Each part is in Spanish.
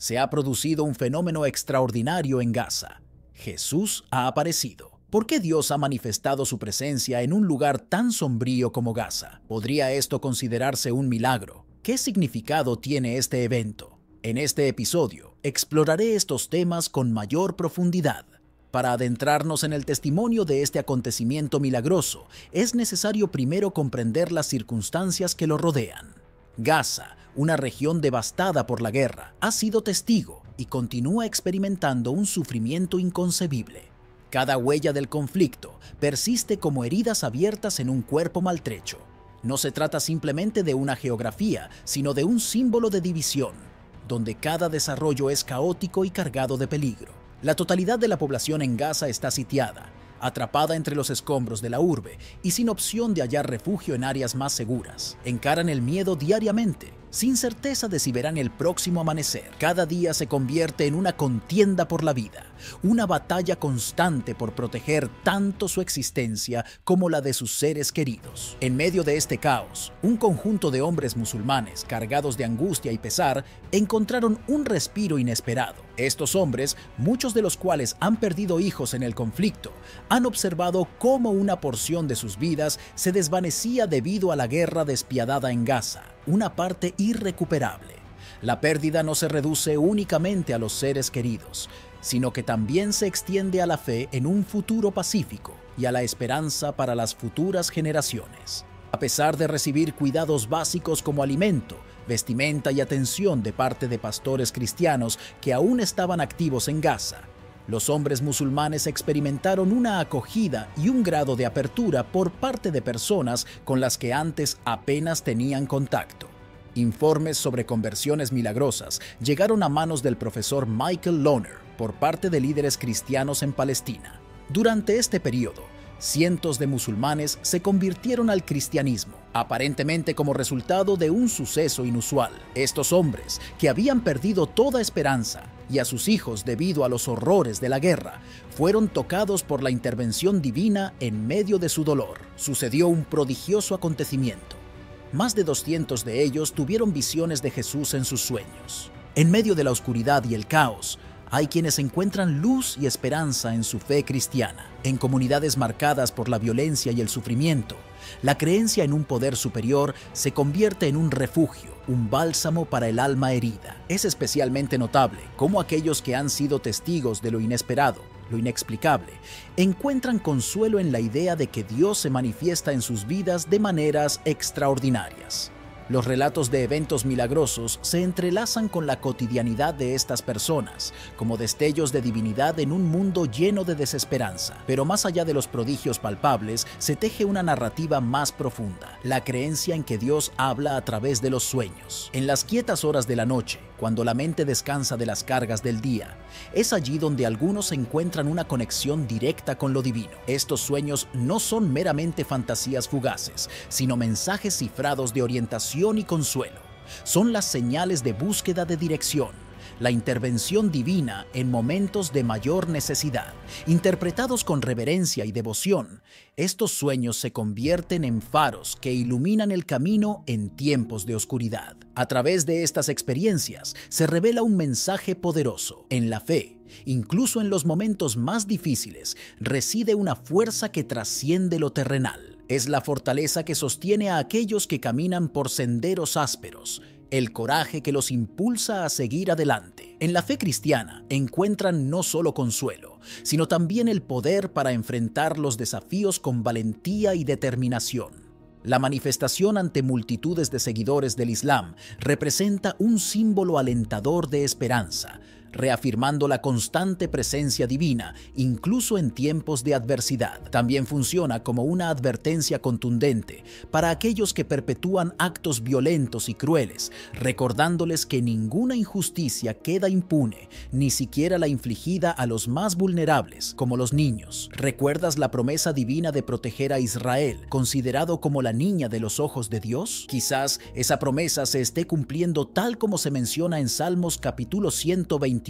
Se ha producido un fenómeno extraordinario en Gaza. Jesús ha aparecido. ¿Por qué Dios ha manifestado su presencia en un lugar tan sombrío como Gaza? ¿Podría esto considerarse un milagro? ¿Qué significado tiene este evento? En este episodio, exploraré estos temas con mayor profundidad. Para adentrarnos en el testimonio de este acontecimiento milagroso, es necesario primero comprender las circunstancias que lo rodean. Gaza, una región devastada por la guerra, ha sido testigo y continúa experimentando un sufrimiento inconcebible. Cada huella del conflicto persiste como heridas abiertas en un cuerpo maltrecho. No se trata simplemente de una geografía, sino de un símbolo de división, donde cada desarrollo es caótico y cargado de peligro. La totalidad de la población en Gaza está sitiada, atrapada entre los escombros de la urbe y sin opción de hallar refugio en áreas más seguras. Encaran el miedo diariamente, sin certeza de si verán el próximo amanecer. Cada día se convierte en una contienda por la vida, una batalla constante por proteger tanto su existencia como la de sus seres queridos. En medio de este caos, un conjunto de hombres musulmanes cargados de angustia y pesar encontraron un respiro inesperado. Estos hombres, muchos de los cuales han perdido hijos en el conflicto, han observado cómo una porción de sus vidas se desvanecía debido a la guerra despiadada en Gaza, una parte irrecuperable. La pérdida no se reduce únicamente a los seres queridos, sino que también se extiende a la fe en un futuro pacífico y a la esperanza para las futuras generaciones. A pesar de recibir cuidados básicos como alimento, vestimenta y atención de parte de pastores cristianos que aún estaban activos en Gaza, los hombres musulmanes experimentaron una acogida y un grado de apertura por parte de personas con las que antes apenas tenían contacto. Informes sobre conversiones milagrosas llegaron a manos del profesor Michael Lohner por parte de líderes cristianos en Palestina. Durante este periodo, cientos de musulmanes se convirtieron al cristianismo, aparentemente como resultado de un suceso inusual. Estos hombres, que habían perdido toda esperanza, y a sus hijos debido a los horrores de la guerra, fueron tocados por la intervención divina en medio de su dolor. Sucedió un prodigioso acontecimiento. Más de 200 de ellos tuvieron visiones de Jesús en sus sueños. En medio de la oscuridad y el caos, hay quienes encuentran luz y esperanza en su fe cristiana. En comunidades marcadas por la violencia y el sufrimiento, la creencia en un poder superior se convierte en un refugio, un bálsamo para el alma herida. Es especialmente notable cómo aquellos que han sido testigos de lo inesperado, lo inexplicable, encuentran consuelo en la idea de que Dios se manifiesta en sus vidas de maneras extraordinarias. Los relatos de eventos milagrosos se entrelazan con la cotidianidad de estas personas, como destellos de divinidad en un mundo lleno de desesperanza. Pero más allá de los prodigios palpables, se teje una narrativa más profunda, la creencia en que Dios habla a través de los sueños. En las quietas horas de la noche, cuando la mente descansa de las cargas del día, es allí donde algunos encuentran una conexión directa con lo divino. Estos sueños no son meramente fantasías fugaces, sino mensajes cifrados de orientación y consuelo. Son las señales de búsqueda de dirección, la intervención divina en momentos de mayor necesidad. Interpretados con reverencia y devoción, estos sueños se convierten en faros que iluminan el camino en tiempos de oscuridad. A través de estas experiencias se revela un mensaje poderoso. En la fe, incluso en los momentos más difíciles, reside una fuerza que trasciende lo terrenal. Es la fortaleza que sostiene a aquellos que caminan por senderos ásperos, el coraje que los impulsa a seguir adelante. En la fe cristiana encuentran no solo consuelo, sino también el poder para enfrentar los desafíos con valentía y determinación. La manifestación ante multitudes de seguidores del Islam representa un símbolo alentador de esperanza, reafirmando la constante presencia divina, incluso en tiempos de adversidad. También funciona como una advertencia contundente para aquellos que perpetúan actos violentos y crueles, recordándoles que ninguna injusticia queda impune, ni siquiera la infligida a los más vulnerables, como los niños. ¿Recuerdas la promesa divina de proteger a Israel, considerado como la niña de los ojos de Dios? Quizás esa promesa se esté cumpliendo tal como se menciona en Salmos capítulo 121,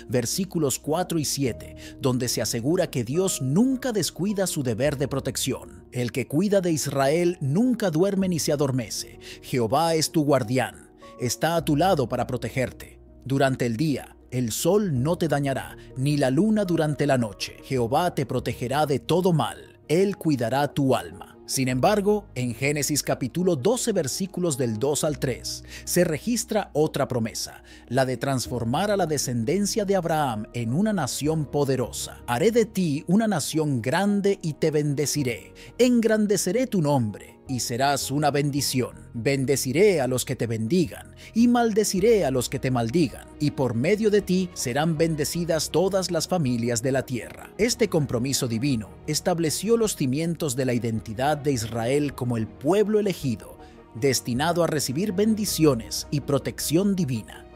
versículos 4 y 7, donde se asegura que Dios nunca descuida su deber de protección. El que cuida de Israel nunca duerme ni se adormece. Jehová es tu guardián, está a tu lado para protegerte. Durante el día, el sol no te dañará, ni la luna durante la noche. Jehová te protegerá de todo mal. Él cuidará tu alma. Sin embargo, en Génesis capítulo 12 versículos del 2 al 3, se registra otra promesa, la de transformar a la descendencia de Abraham en una nación poderosa. Haré de ti una nación grande y te bendeciré. Engrandeceré tu nombre y serás una bendición. Bendeciré a los que te bendigan y maldeciré a los que te maldigan, y por medio de ti serán bendecidas todas las familias de la tierra. Este compromiso divino estableció los cimientos de la identidad de Israel como el pueblo elegido, destinado a recibir bendiciones y protección divina.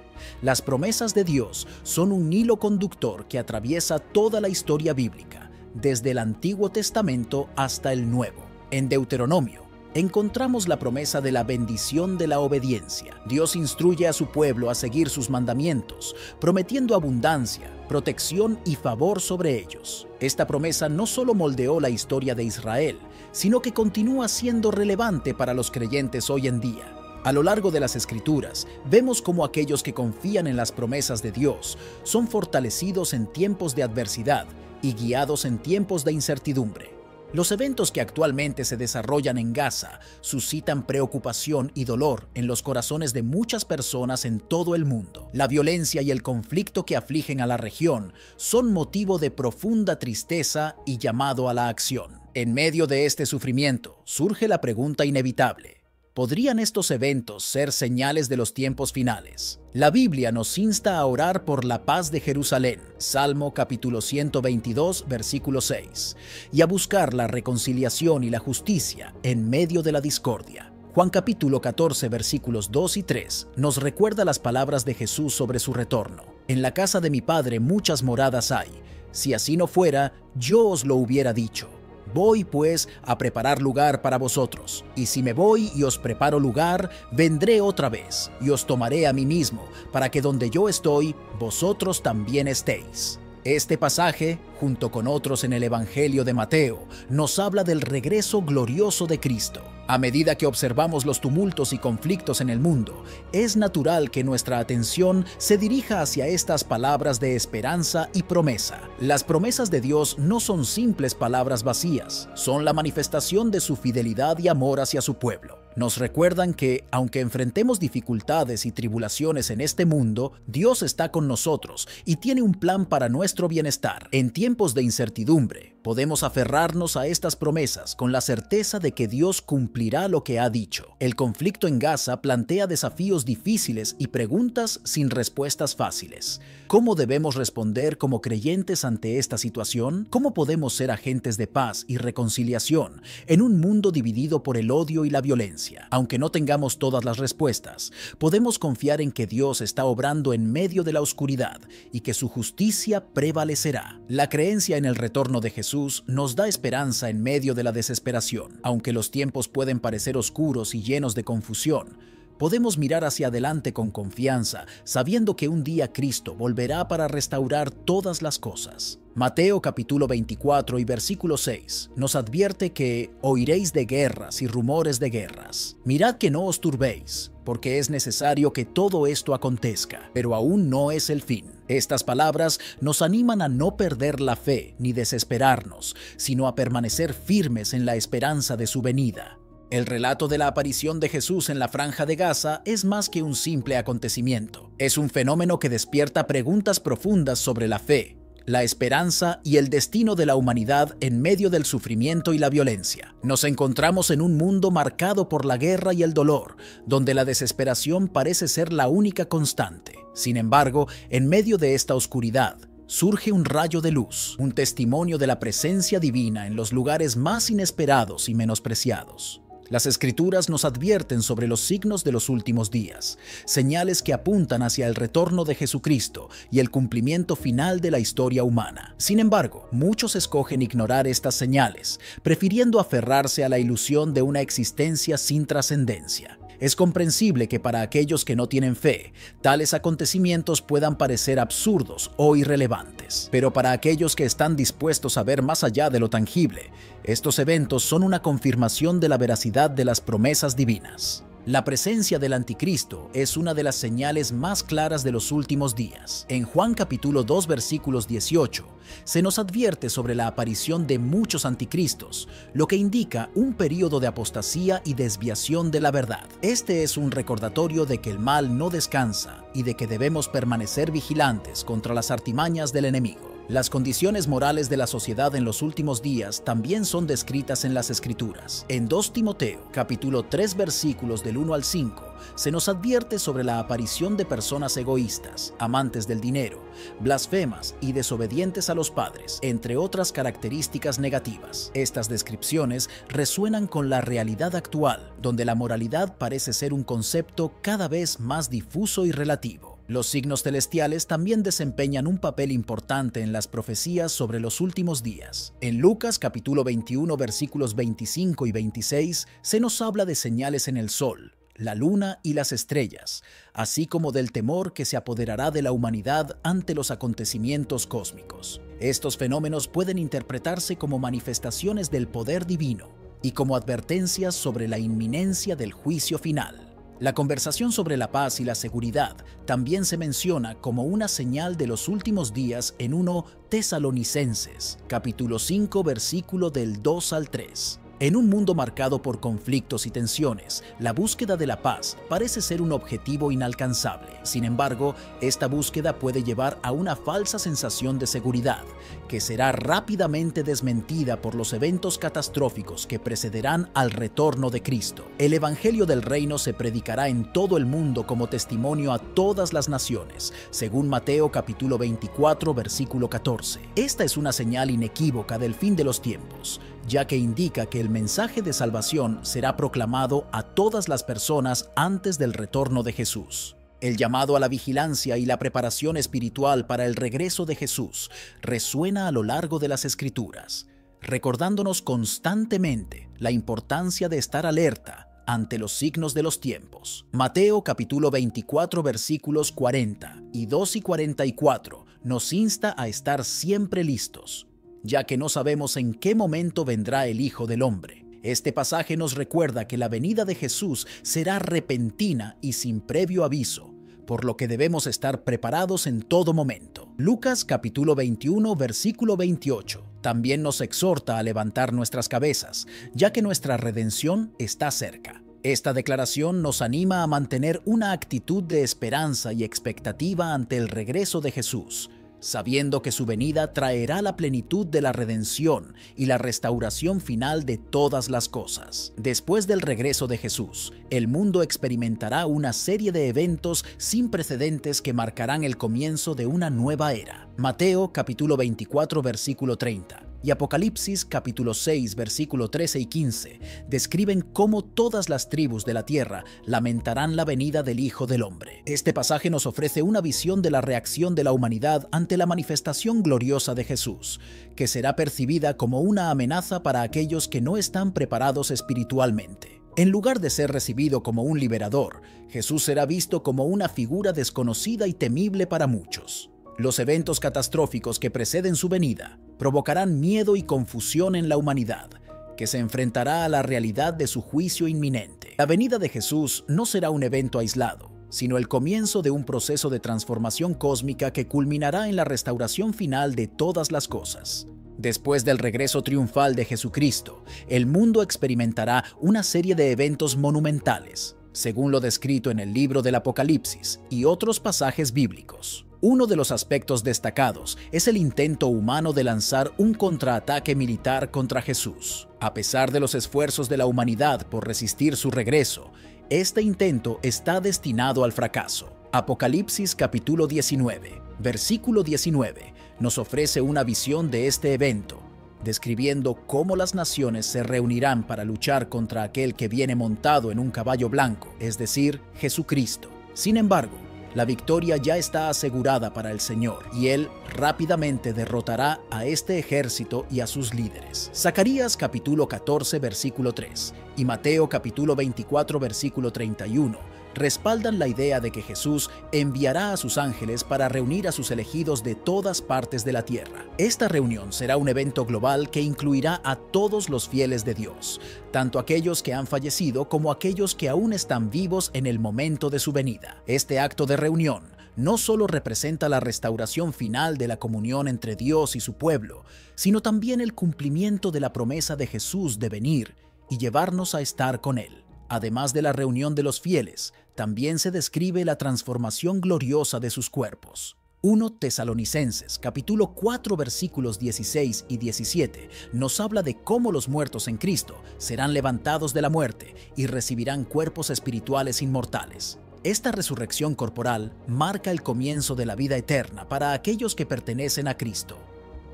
Las promesas de Dios son un hilo conductor que atraviesa toda la historia bíblica, desde el Antiguo Testamento hasta el Nuevo. En Deuteronomio encontramos la promesa de la bendición de la obediencia. Dios instruye a su pueblo a seguir sus mandamientos, prometiendo abundancia, protección y favor sobre ellos. Esta promesa no solo moldeó la historia de Israel, sino que continúa siendo relevante para los creyentes hoy en día. A lo largo de las Escrituras, vemos cómo aquellos que confían en las promesas de Dios son fortalecidos en tiempos de adversidad y guiados en tiempos de incertidumbre. Los eventos que actualmente se desarrollan en Gaza suscitan preocupación y dolor en los corazones de muchas personas en todo el mundo. La violencia y el conflicto que afligen a la región son motivo de profunda tristeza y llamado a la acción. En medio de este sufrimiento surge la pregunta inevitable: ¿podrían estos eventos ser señales de los tiempos finales? La Biblia nos insta a orar por la paz de Jerusalén, Salmo capítulo 122, versículo 6, y a buscar la reconciliación y la justicia en medio de la discordia. Juan capítulo 14, versículos 2 y 3, nos recuerda las palabras de Jesús sobre su retorno. En la casa de mi Padre muchas moradas hay. Si así no fuera, yo os lo hubiera dicho. Voy, pues, a preparar lugar para vosotros, y si me voy y os preparo lugar, vendré otra vez, y os tomaré a mí mismo, para que donde yo estoy, vosotros también estéis. Este pasaje, junto con otros en el Evangelio de Mateo, nos habla del regreso glorioso de Cristo. A medida que observamos los tumultos y conflictos en el mundo, es natural que nuestra atención se dirija hacia estas palabras de esperanza y promesa. Las promesas de Dios no son simples palabras vacías, son la manifestación de su fidelidad y amor hacia su pueblo. Nos recuerdan que, aunque enfrentemos dificultades y tribulaciones en este mundo, Dios está con nosotros y tiene un plan para nuestro bienestar. En tiempos de incertidumbre, podemos aferrarnos a estas promesas con la certeza de que Dios cumplirá lo que ha dicho. El conflicto en Gaza plantea desafíos difíciles y preguntas sin respuestas fáciles. ¿Cómo debemos responder como creyentes ante esta situación? ¿Cómo podemos ser agentes de paz y reconciliación en un mundo dividido por el odio y la violencia? Aunque no tengamos todas las respuestas, podemos confiar en que Dios está obrando en medio de la oscuridad y que su justicia prevalecerá. La creencia en el retorno de Jesús nos da esperanza en medio de la desesperación. Aunque los tiempos pueden parecer oscuros y llenos de confusión, podemos mirar hacia adelante con confianza, sabiendo que un día Cristo volverá para restaurar todas las cosas. Mateo capítulo 24 y versículo 6 nos advierte que oiréis de guerras y rumores de guerras. Mirad que no os turbéis, porque es necesario que todo esto acontezca, pero aún no es el fin. Estas palabras nos animan a no perder la fe ni desesperarnos, sino a permanecer firmes en la esperanza de su venida. El relato de la aparición de Jesús en la Franja de Gaza es más que un simple acontecimiento. Es un fenómeno que despierta preguntas profundas sobre la fe, la esperanza y el destino de la humanidad en medio del sufrimiento y la violencia. Nos encontramos en un mundo marcado por la guerra y el dolor, donde la desesperación parece ser la única constante. Sin embargo, en medio de esta oscuridad, surge un rayo de luz, un testimonio de la presencia divina en los lugares más inesperados y menospreciados. Las Escrituras nos advierten sobre los signos de los últimos días, señales que apuntan hacia el retorno de Jesucristo y el cumplimiento final de la historia humana. Sin embargo, muchos escogen ignorar estas señales, prefiriendo aferrarse a la ilusión de una existencia sin trascendencia. Es comprensible que para aquellos que no tienen fe, tales acontecimientos puedan parecer absurdos o irrelevantes. Pero para aquellos que están dispuestos a ver más allá de lo tangible, estos eventos son una confirmación de la veracidad de las promesas divinas. La presencia del anticristo es una de las señales más claras de los últimos días. En Juan capítulo 2 versículos 18 se nos advierte sobre la aparición de muchos anticristos, lo que indica un período de apostasía y desviación de la verdad. Este es un recordatorio de que el mal no descansa y de que debemos permanecer vigilantes contra las artimañas del enemigo. Las condiciones morales de la sociedad en los últimos días también son descritas en las Escrituras. En 2 Timoteo, capítulo 3, versículos del 1 al 5, se nos advierte sobre la aparición de personas egoístas, amantes del dinero, blasfemas y desobedientes a los padres, entre otras características negativas. Estas descripciones resuenan con la realidad actual, donde la moralidad parece ser un concepto cada vez más difuso y relativo. Los signos celestiales también desempeñan un papel importante en las profecías sobre los últimos días. En Lucas capítulo 21 versículos 25 y 26 se nos habla de señales en el sol, la luna y las estrellas, así como del temor que se apoderará de la humanidad ante los acontecimientos cósmicos. Estos fenómenos pueden interpretarse como manifestaciones del poder divino y como advertencias sobre la inminencia del juicio final. La conversación sobre la paz y la seguridad también se menciona como una señal de los últimos días en 1 Tesalonicenses, capítulo 5, versículo del 2 al 3. En un mundo marcado por conflictos y tensiones, la búsqueda de la paz parece ser un objetivo inalcanzable. Sin embargo, esta búsqueda puede llevar a una falsa sensación de seguridad, que será rápidamente desmentida por los eventos catastróficos que precederán al retorno de Cristo. El Evangelio del Reino se predicará en todo el mundo como testimonio a todas las naciones, según Mateo capítulo 24, versículo 14. Esta es una señal inequívoca del fin de los tiempos, ya que indica que el mensaje de salvación será proclamado a todas las personas antes del retorno de Jesús. El llamado a la vigilancia y la preparación espiritual para el regreso de Jesús resuena a lo largo de las Escrituras, recordándonos constantemente la importancia de estar alerta ante los signos de los tiempos. Mateo capítulo 24 versículos 40 y 2 y 44 nos insta a estar siempre listos, ya que no sabemos en qué momento vendrá el Hijo del Hombre. Este pasaje nos recuerda que la venida de Jesús será repentina y sin previo aviso, por lo que debemos estar preparados en todo momento. Lucas capítulo 21 versículo 28 también nos exhorta a levantar nuestras cabezas, ya que nuestra redención está cerca. Esta declaración nos anima a mantener una actitud de esperanza y expectativa ante el regreso de Jesús, sabiendo que su venida traerá la plenitud de la redención y la restauración final de todas las cosas. Después del regreso de Jesús, el mundo experimentará una serie de eventos sin precedentes que marcarán el comienzo de una nueva era. Mateo capítulo 24 versículo 30 y Apocalipsis capítulo 6 versículo 13 y 15 describen cómo todas las tribus de la tierra lamentarán la venida del Hijo del Hombre. Este pasaje nos ofrece una visión de la reacción de la humanidad ante la manifestación gloriosa de Jesús, que será percibida como una amenaza para aquellos que no están preparados espiritualmente. En lugar de ser recibido como un liberador, Jesús será visto como una figura desconocida y temible para muchos. Los eventos catastróficos que preceden su venida provocarán miedo y confusión en la humanidad, que se enfrentará a la realidad de su juicio inminente. La venida de Jesús no será un evento aislado, sino el comienzo de un proceso de transformación cósmica que culminará en la restauración final de todas las cosas. Después del regreso triunfal de Jesucristo, el mundo experimentará una serie de eventos monumentales, según lo descrito en el libro del Apocalipsis y otros pasajes bíblicos. Uno de los aspectos destacados es el intento humano de lanzar un contraataque militar contra Jesús. A pesar de los esfuerzos de la humanidad por resistir su regreso, este intento está destinado al fracaso. Apocalipsis capítulo 19, versículo 19, nos ofrece una visión de este evento, describiendo cómo las naciones se reunirán para luchar contra aquel que viene montado en un caballo blanco, es decir, Jesucristo. Sin embargo, la victoria ya está asegurada para el Señor, y Él rápidamente derrotará a este ejército y a sus líderes. Zacarías capítulo 14 versículo 3 y Mateo capítulo 24 versículo 31 respaldan la idea de que Jesús enviará a sus ángeles para reunir a sus elegidos de todas partes de la tierra. Esta reunión será un evento global que incluirá a todos los fieles de Dios, tanto aquellos que han fallecido como aquellos que aún están vivos en el momento de su venida. Este acto de reunión no solo representa la restauración final de la comunión entre Dios y su pueblo, sino también el cumplimiento de la promesa de Jesús de venir y llevarnos a estar con Él. Además de la reunión de los fieles, también se describe la transformación gloriosa de sus cuerpos. 1 Tesalonicenses, capítulo 4, versículos 16 y 17, nos habla de cómo los muertos en Cristo serán levantados de la muerte y recibirán cuerpos espirituales inmortales. Esta resurrección corporal marca el comienzo de la vida eterna para aquellos que pertenecen a Cristo.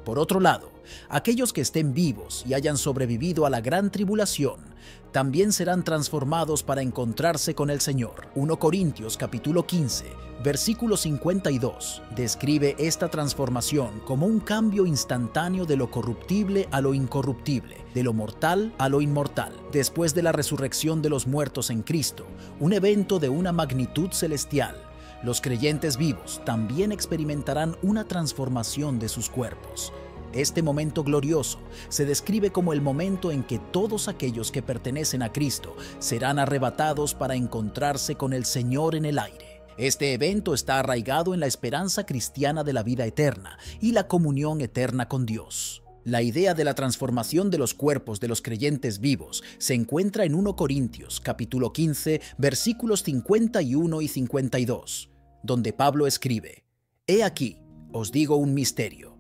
Por otro lado, aquellos que estén vivos y hayan sobrevivido a la gran tribulación también serán transformados para encontrarse con el Señor. 1 Corintios capítulo 15, versículo 52, describe esta transformación como un cambio instantáneo de lo corruptible a lo incorruptible, de lo mortal a lo inmortal. Después de la resurrección de los muertos en Cristo, un evento de una magnitud celestial, los creyentes vivos también experimentarán una transformación de sus cuerpos. Este momento glorioso se describe como el momento en que todos aquellos que pertenecen a Cristo serán arrebatados para encontrarse con el Señor en el aire. Este evento está arraigado en la esperanza cristiana de la vida eterna y la comunión eterna con Dios. La idea de la transformación de los cuerpos de los creyentes vivos se encuentra en 1 Corintios capítulo 15, versículos 51 y 52, donde Pablo escribe: «He aquí, os digo un misterio.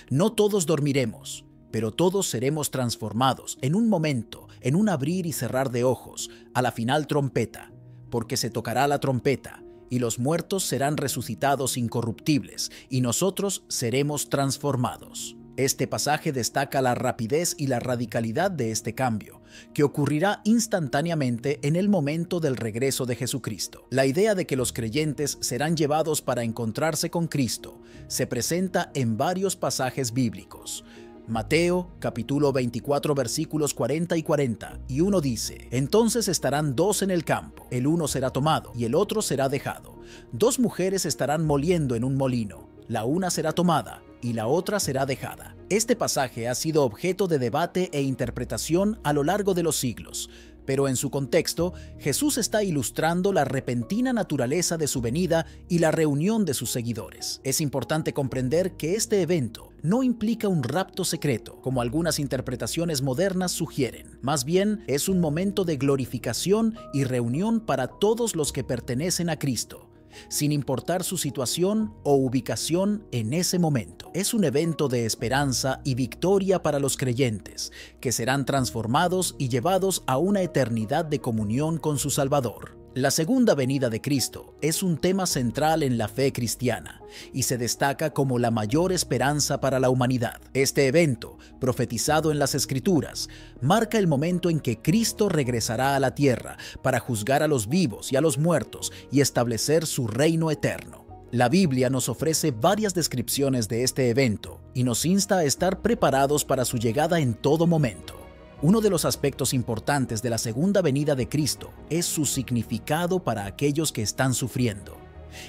No todos dormiremos, pero todos seremos transformados en un momento, en un abrir y cerrar de ojos, a la final trompeta, porque se tocará la trompeta, y los muertos serán resucitados incorruptibles, y nosotros seremos transformados». Este pasaje destaca la rapidez y la radicalidad de este cambio, que ocurrirá instantáneamente en el momento del regreso de Jesucristo. La idea de que los creyentes serán llevados para encontrarse con Cristo se presenta en varios pasajes bíblicos. Mateo, capítulo 24, versículos 40 y 40, y uno dice: «Entonces estarán dos en el campo, el uno será tomado y el otro será dejado. Dos mujeres estarán moliendo en un molino, la una será tomada y la otra será dejada». Este pasaje ha sido objeto de debate e interpretación a lo largo de los siglos, pero en su contexto, Jesús está ilustrando la repentina naturaleza de su venida y la reunión de sus seguidores. Es importante comprender que este evento no implica un rapto secreto, como algunas interpretaciones modernas sugieren. Más bien, es un momento de glorificación y reunión para todos los que pertenecen a Cristo, sin importar su situación o ubicación en ese momento. Es un evento de esperanza y victoria para los creyentes, que serán transformados y llevados a una eternidad de comunión con su Salvador. La segunda venida de Cristo es un tema central en la fe cristiana y se destaca como la mayor esperanza para la humanidad. Este evento, profetizado en las Escrituras, marca el momento en que Cristo regresará a la tierra para juzgar a los vivos y a los muertos y establecer su reino eterno. La Biblia nos ofrece varias descripciones de este evento y nos insta a estar preparados para su llegada en todo momento. Uno de los aspectos importantes de la segunda venida de Cristo es su significado para aquellos que están sufriendo.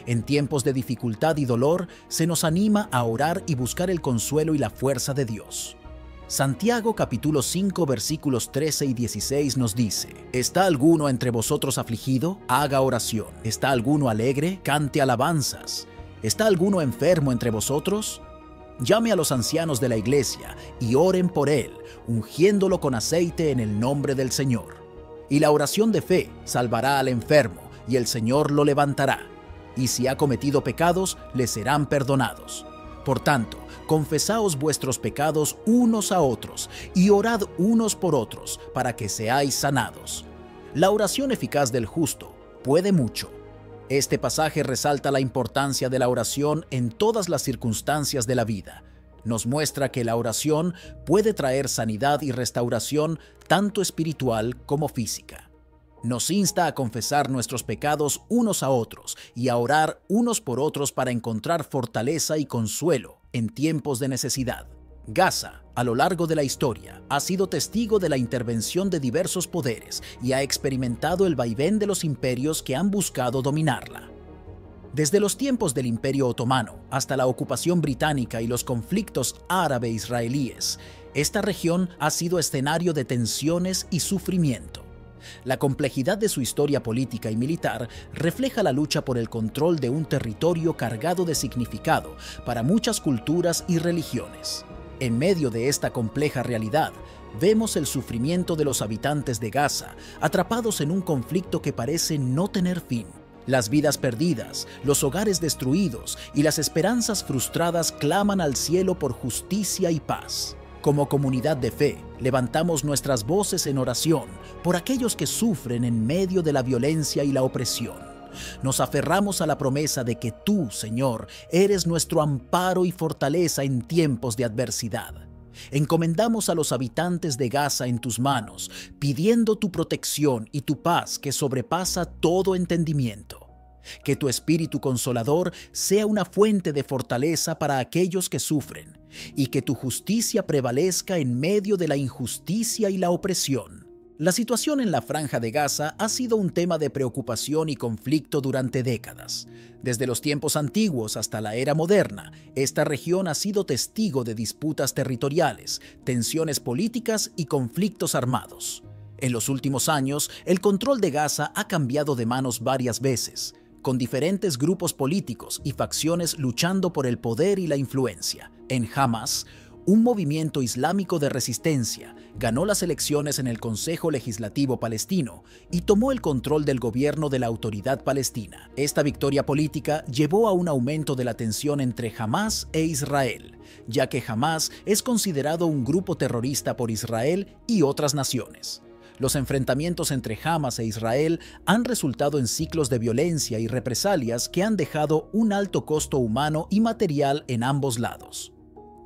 En tiempos de dificultad y dolor, se nos anima a orar y buscar el consuelo y la fuerza de Dios. Santiago capítulo 5 versículos 13 y 16 nos dice: ¿Está alguno entre vosotros afligido? Haga oración. ¿Está alguno alegre? Cante alabanzas. ¿Está alguno enfermo entre vosotros? Llame a los ancianos de la iglesia y oren por él, ungiéndolo con aceite en el nombre del Señor. Y la oración de fe salvará al enfermo, y el Señor lo levantará. Y si ha cometido pecados, le serán perdonados. Por tanto, confesaos vuestros pecados unos a otros, y orad unos por otros, para que seáis sanados. La oración eficaz del justo puede mucho. Este pasaje resalta la importancia de la oración en todas las circunstancias de la vida. Nos muestra que la oración puede traer sanidad y restauración tanto espiritual como física. Nos insta a confesar nuestros pecados unos a otros y a orar unos por otros para encontrar fortaleza y consuelo en tiempos de necesidad. Gaza, a lo largo de la historia, ha sido testigo de la intervención de diversos poderes y ha experimentado el vaivén de los imperios que han buscado dominarla. Desde los tiempos del Imperio Otomano hasta la ocupación británica y los conflictos árabe-israelíes, esta región ha sido escenario de tensiones y sufrimiento. La complejidad de su historia política y militar refleja la lucha por el control de un territorio cargado de significado para muchas culturas y religiones. En medio de esta compleja realidad, vemos el sufrimiento de los habitantes de Gaza, atrapados en un conflicto que parece no tener fin. Las vidas perdidas, los hogares destruidos y las esperanzas frustradas claman al cielo por justicia y paz. Como comunidad de fe, levantamos nuestras voces en oración por aquellos que sufren en medio de la violencia y la opresión. Nos aferramos a la promesa de que tú, Señor, eres nuestro amparo y fortaleza en tiempos de adversidad. Encomendamos a los habitantes de Gaza en tus manos, pidiendo tu protección y tu paz que sobrepasa todo entendimiento. Que tu Espíritu Consolador sea una fuente de fortaleza para aquellos que sufren, y que tu justicia prevalezca en medio de la injusticia y la opresión. La situación en la Franja de Gaza ha sido un tema de preocupación y conflicto durante décadas. Desde los tiempos antiguos hasta la era moderna, esta región ha sido testigo de disputas territoriales, tensiones políticas y conflictos armados. En los últimos años, el control de Gaza ha cambiado de manos varias veces, con diferentes grupos políticos y facciones luchando por el poder y la influencia. En Hamas, un movimiento islámico de resistencia, ganó las elecciones en el Consejo Legislativo Palestino y tomó el control del gobierno de la Autoridad Palestina. Esta victoria política llevó a un aumento de la tensión entre Hamas e Israel, ya que Hamas es considerado un grupo terrorista por Israel y otras naciones. Los enfrentamientos entre Hamas e Israel han resultado en ciclos de violencia y represalias que han dejado un alto costo humano y material en ambos lados.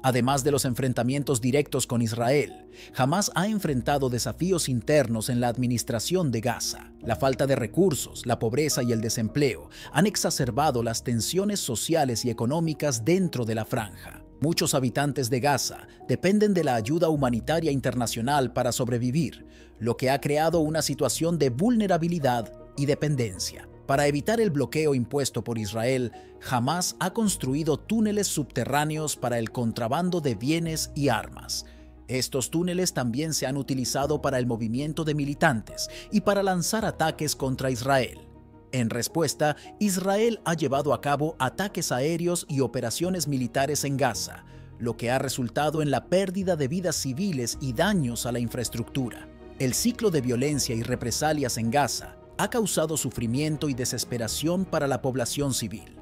Además de los enfrentamientos directos con Israel, Hamas ha enfrentado desafíos internos en la administración de Gaza. La falta de recursos, la pobreza y el desempleo han exacerbado las tensiones sociales y económicas dentro de la franja. Muchos habitantes de Gaza dependen de la ayuda humanitaria internacional para sobrevivir, lo que ha creado una situación de vulnerabilidad y dependencia. Para evitar el bloqueo impuesto por Israel, Hamas ha construido túneles subterráneos para el contrabando de bienes y armas. Estos túneles también se han utilizado para el movimiento de militantes y para lanzar ataques contra Israel. En respuesta, Israel ha llevado a cabo ataques aéreos y operaciones militares en Gaza, lo que ha resultado en la pérdida de vidas civiles y daños a la infraestructura. El ciclo de violencia y represalias en Gaza ha causado sufrimiento y desesperación para la población civil.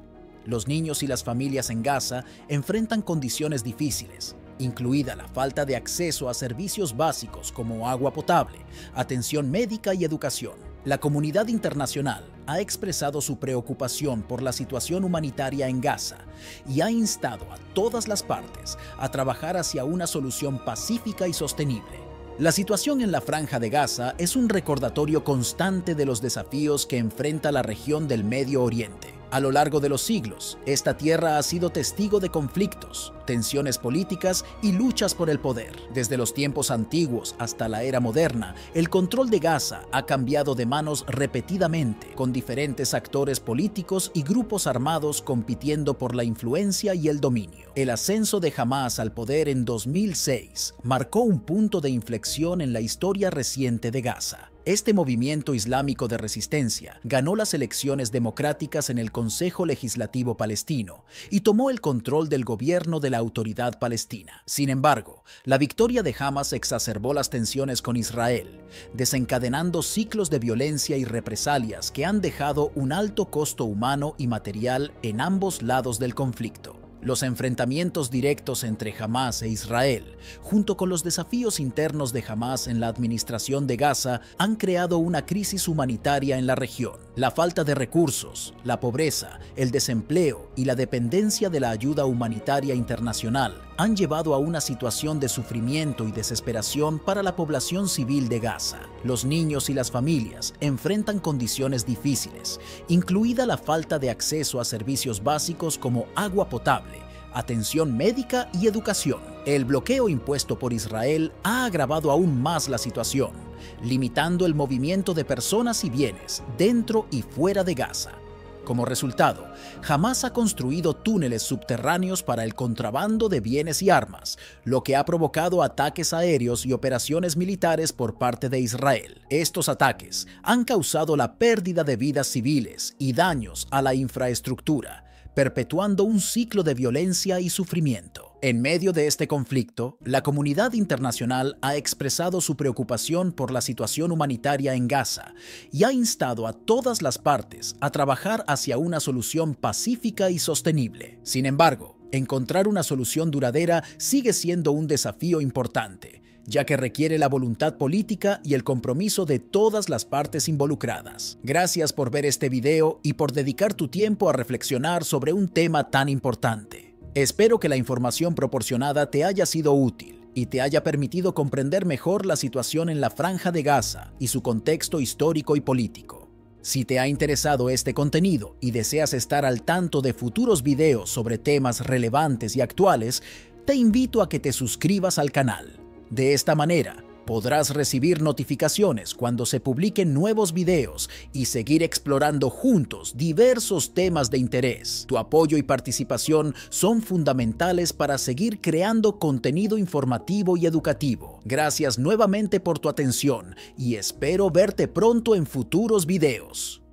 Los niños y las familias en Gaza enfrentan condiciones difíciles, incluida la falta de acceso a servicios básicos como agua potable, atención médica y educación. La comunidad internacional ha expresado su preocupación por la situación humanitaria en Gaza y ha instado a todas las partes a trabajar hacia una solución pacífica y sostenible. La situación en la Franja de Gaza es un recordatorio constante de los desafíos que enfrenta la región del Medio Oriente. A lo largo de los siglos, esta tierra ha sido testigo de conflictos, tensiones políticas y luchas por el poder. Desde los tiempos antiguos hasta la era moderna, el control de Gaza ha cambiado de manos repetidamente, con diferentes actores políticos y grupos armados compitiendo por la influencia y el dominio. El ascenso de Hamas al poder en 2006 marcó un punto de inflexión en la historia reciente de Gaza. Este movimiento islámico de resistencia ganó las elecciones democráticas en el Consejo Legislativo Palestino y tomó el control del gobierno de la Autoridad Palestina. Sin embargo, la victoria de Hamas exacerbó las tensiones con Israel, desencadenando ciclos de violencia y represalias que han dejado un alto costo humano y material en ambos lados del conflicto. Los enfrentamientos directos entre Hamas e Israel, junto con los desafíos internos de Hamas en la administración de Gaza, han creado una crisis humanitaria en la región. La falta de recursos, la pobreza, el desempleo y la dependencia de la ayuda humanitaria internacional han llevado a una situación de sufrimiento y desesperación para la población civil de Gaza. Los niños y las familias enfrentan condiciones difíciles, incluida la falta de acceso a servicios básicos como agua potable, atención médica y educación. El bloqueo impuesto por Israel ha agravado aún más la situación, limitando el movimiento de personas y bienes dentro y fuera de Gaza. Como resultado, Hamás ha construido túneles subterráneos para el contrabando de bienes y armas, lo que ha provocado ataques aéreos y operaciones militares por parte de Israel. Estos ataques han causado la pérdida de vidas civiles y daños a la infraestructura, perpetuando un ciclo de violencia y sufrimiento. En medio de este conflicto, la comunidad internacional ha expresado su preocupación por la situación humanitaria en Gaza y ha instado a todas las partes a trabajar hacia una solución pacífica y sostenible. Sin embargo, encontrar una solución duradera sigue siendo un desafío importante, ya que requiere la voluntad política y el compromiso de todas las partes involucradas. Gracias por ver este video y por dedicar tu tiempo a reflexionar sobre un tema tan importante. Espero que la información proporcionada te haya sido útil y te haya permitido comprender mejor la situación en la Franja de Gaza y su contexto histórico y político. Si te ha interesado este contenido y deseas estar al tanto de futuros videos sobre temas relevantes y actuales, te invito a que te suscribas al canal. De esta manera, podrás recibir notificaciones cuando se publiquen nuevos videos y seguir explorando juntos diversos temas de interés. Tu apoyo y participación son fundamentales para seguir creando contenido informativo y educativo. Gracias nuevamente por tu atención y espero verte pronto en futuros videos.